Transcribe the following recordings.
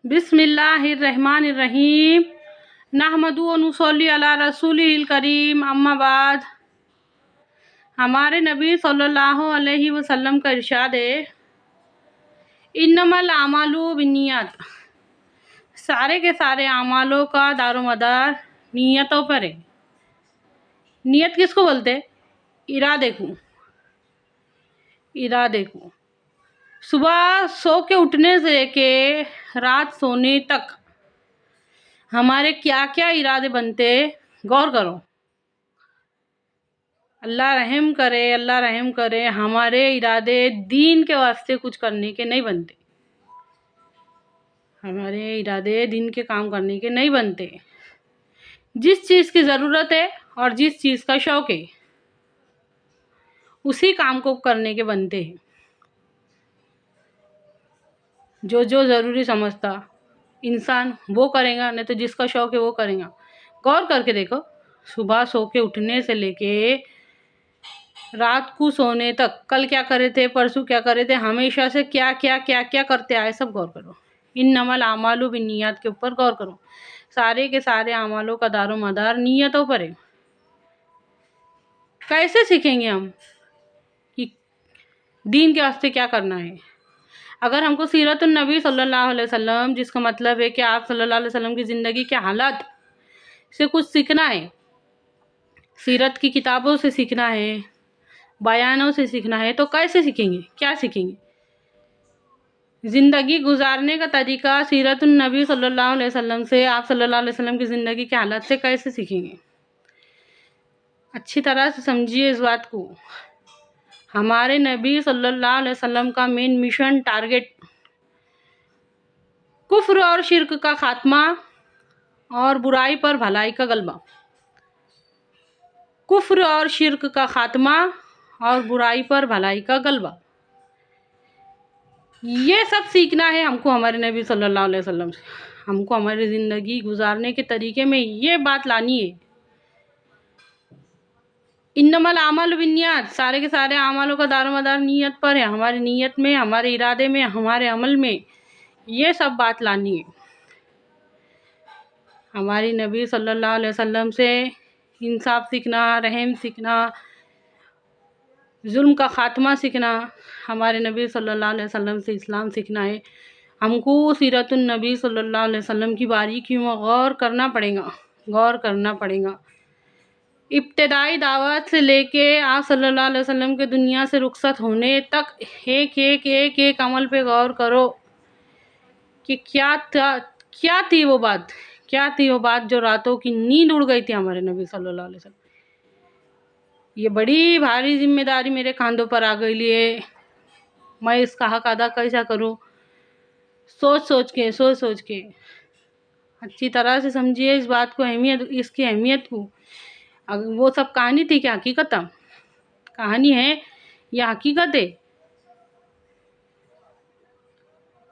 बिस्मिल्लाहिर्रहमानिर्रहीम नहमदु व नुसल्ली अला रसूलिल करीम अम्मा बाद। हमारे नबी सल्लल्लाहु अलैहि वसल्लम का इरशाद है, इन्नमल आमालु बिन्नियात, सारे के सारे आमालों का दारोमदार नीयतों पर है। नीयत किसको बोलते हैं? इरादे को। इरादे को सुबह सो के उठने से लेके रात सोने तक हमारे क्या क्या इरादे बनते, गौर करो। अल्लाह रहम करे, अल्लाह रहम करे। हमारे इरादे दीन के वास्ते कुछ करने के नहीं बनते। हमारे इरादे दिन के काम करने के नहीं बनते। जिस चीज़ की ज़रूरत है और जिस चीज़ का शौक़ है उसी काम को करने के बनते हैं। जो जो ज़रूरी समझता इंसान वो करेगा, नहीं तो जिसका शौक़ है वो करेगा। गौर करके देखो, सुबह सो के उठने से लेके रात को सोने तक कल क्या करे थे, परसों क्या करे थे, हमेशा से क्या क्या क्या क्या करते आए, सब गौर करो। इन्नमल आमालु बिन्नियात के ऊपर गौर करो। सारे के सारे अमालों का दारो मदार नीयतों पर है। कैसे सीखेंगे हम कि दीन के वास्ते क्या करना है? अगर हमको सीरतुन नबी सल्लल्लाहु अलैहि वसल्लम, जिसका मतलब है कि आप सल्लल्लाहु अलैहि वसल्लम की ज़िंदगी के हालात से कुछ सीखना है, सीरत की किताबों से सीखना है, बयानों से सीखना है, तो कैसे सीखेंगे? क्या सीखेंगे? ज़िंदगी गुजारने का तरीका सीरतुन नबी सल्लल्लाहु अलैहि वसल्लम से, आप सल्लल्लाहु अलैहि वसल्लम की ज़िंदगी के हालात से कैसे सीखेंगे? अच्छी तरह से समझिए इस बात को। हमारे नबी सल्लल्लाहु अलैहि वसल्लम का मेन मिशन, टारगेट कुफ्र और शिर्क का खात्मा और बुराई पर भलाई का गलबा। कुफ्र और शिर्क का खात्मा और बुराई पर भलाई का गलबा, ये सब सीखना है हमको हमारे नबी सल्लल्लाहु अलैहि वसल्लम से। हमको हमारी ज़िंदगी गुजारने के तरीके में ये बात लानी है। इन्नमल आमालु बिन्नियात, सारे के सारे आमालों का दारोमदार नीयत पर है। हमारी नीयत में, हमारे इरादे में, हमारे अमल में ये सब बात लानी है। हमारी नबी सल्लल्लाहु अलैहि वसल्लम से इंसाफ सीखना, रहम सीखना, जुल्म का खात्मा सीखना। हमारे नबी सल्लल्लाहु अलैहि वसल्लम से इस्लाम सीखना है। हमको सीरतुन नबी सल्लल्लाहु अलैहि वसल्लम की बारीकियों में गौर करना पड़ेगा, गौर करना पड़ेगा। इब्तिदाई दावत से लेके आप सल्लल्लाहु अलैहि वसल्लम के दुनिया से रुखसत होने तक एक एक एक एक अमल पे गौर करो कि क्या थी वो बात, क्या थी वो बात जो रातों की नींद उड़ गई थी हमारे नबी सल्लल्लाहु अलैहि वसल्लम। ये बड़ी भारी जिम्मेदारी मेरे खांदों पर आ गई है। मैं इसका हक अदा कैसा करूं? सोच सोच के अच्छी तरह से समझिए इस बात को, अहमियत, इसकी अहमियत को। अगर वो सब कहानी थी क्या हकीकत? कहानी है या हकीकत है?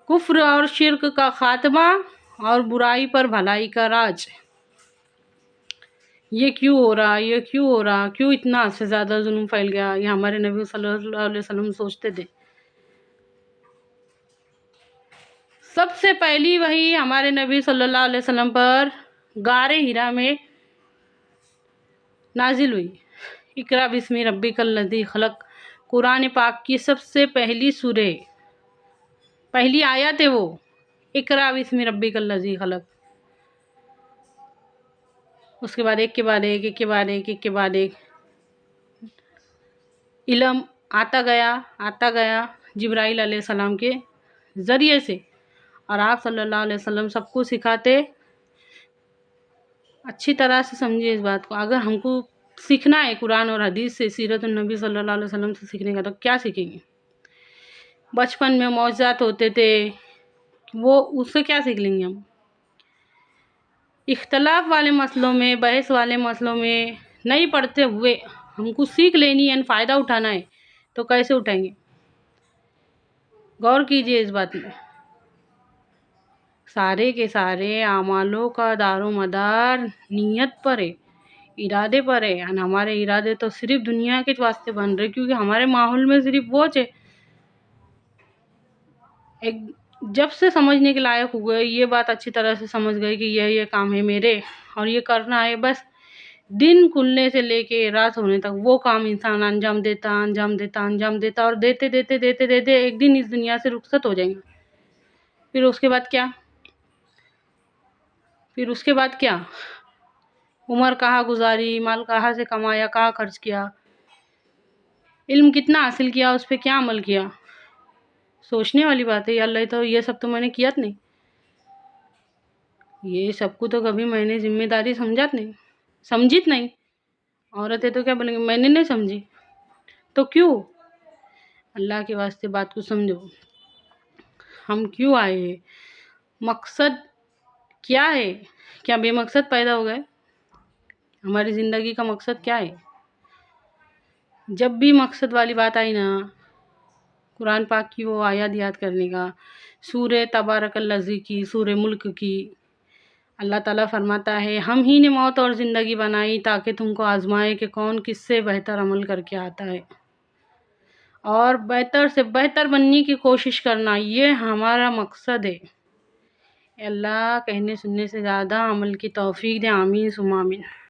कुफ्र और शिर्क का खात्मा और बुराई पर भलाई का राज। ये क्यों हो रहा, ये क्यों हो रहा, क्यों इतना से ज़्यादा जुल्म फैल गया? ये हमारे नबी सल्लल्लाहु अलैहि वसल्लम सोचते थे। सबसे पहली वही हमारे नबी सल्लल्लाहु अलैहि वसल्लम पर गारे हिरा में नाजिल हुई। इकरा बिस्मि रब्बिकल लज़ी खलक, कुरान पाक की सबसे पहली सूरह, पहली आयत है वो, इकरा बिस्मि रब्बिकल लज़ी खलक। उसके बाद एक के बाद एक, एक के बाद एक, एक के बाद एक इल्म आता गया जिब्राइल अलैहिस्सलाम के ज़रिए से, और आप सल्लल्लाहु अलैहि वसल्लम सबको सिखाते। अच्छी तरह से समझिए इस बात को। अगर हमको सीखना है कुरान और हदीस से, सीरतुन नबी सल्लल्लाहु अलैहि वसल्लम से सीखने का, तो क्या सीखेंगे? बचपन में मौजज़ात होते थे, वो उससे क्या सीख लेंगे हम? इख्तलाफ वाले मसलों में, बहस वाले मसलों में नहीं पढ़ते हुए हमको सीख लेनी है, फ़ायदा उठाना है, तो कैसे उठाएंगे? गौर कीजिए इस बात में। सारे के सारे आमालों का दारो मदार नीयत पर है, इरादे पर है। और हमारे इरादे तो सिर्फ दुनिया के वास्ते बन रहे, क्योंकि हमारे माहौल में सिर्फ वो है। एक جب سے سمجھنے کے لائق ہوئے، یہ بات اچھی طرح سے سمجھ گئے کہ یہ کام ہے میرے اور یہ کرنا ہے، بس دن کھلنے سے لے کے رات ہونے تک وہ کام انسان انجام دیتا اور دیتے دیتے دیتے دیتے ایک دن اس دنیا سے رخصت ہو جائیں گے۔ پھر اس کے بعد کیا؟ عمر کہاں گزاری، مال کہاں سے کمایا، کہاں خرچ کیا، علم کتنا حاصل کیا، اس پہ کیا عمل کیا؟ سوچنے والی بات ہے۔ یا اللہ، تو یہ سب تو میں نے کیات نہیں، یہ سب کو تو کبھی میں نے ذمہ داری سمجھت نہیں۔ عورتیں تو کیا بولیں گے، میں نے نہیں سمجھی، تو کیوں؟ اللہ کے واسطے بات کو سمجھو، ہم کیوں آئے ہیں، مقصد کیا ہے؟ کیا بے مقصد پیدا ہو گئے؟ ہماری زندگی کا مقصد کیا ہے؟ جب بھی مقصد والی بات آئی نا، قرآن پاک کی وہ آیات یاد کرنے کا، سورہ تبارک الذی کی، سورہ ملک کی، اللہ تعالیٰ فرماتا ہے ہم ہی نے موت اور زندگی بنائی تاکہ تم کو آزمائے کہ کون کس سے بہتر عمل کر کے آتا ہے، اور بہتر سے بہتر بننے کی کوشش کرنا، یہ ہمارا مقصد ہے۔ اے اللہ، کہنے سننے سے زیادہ عمل کی توفیق دے، آمین ثم آمین۔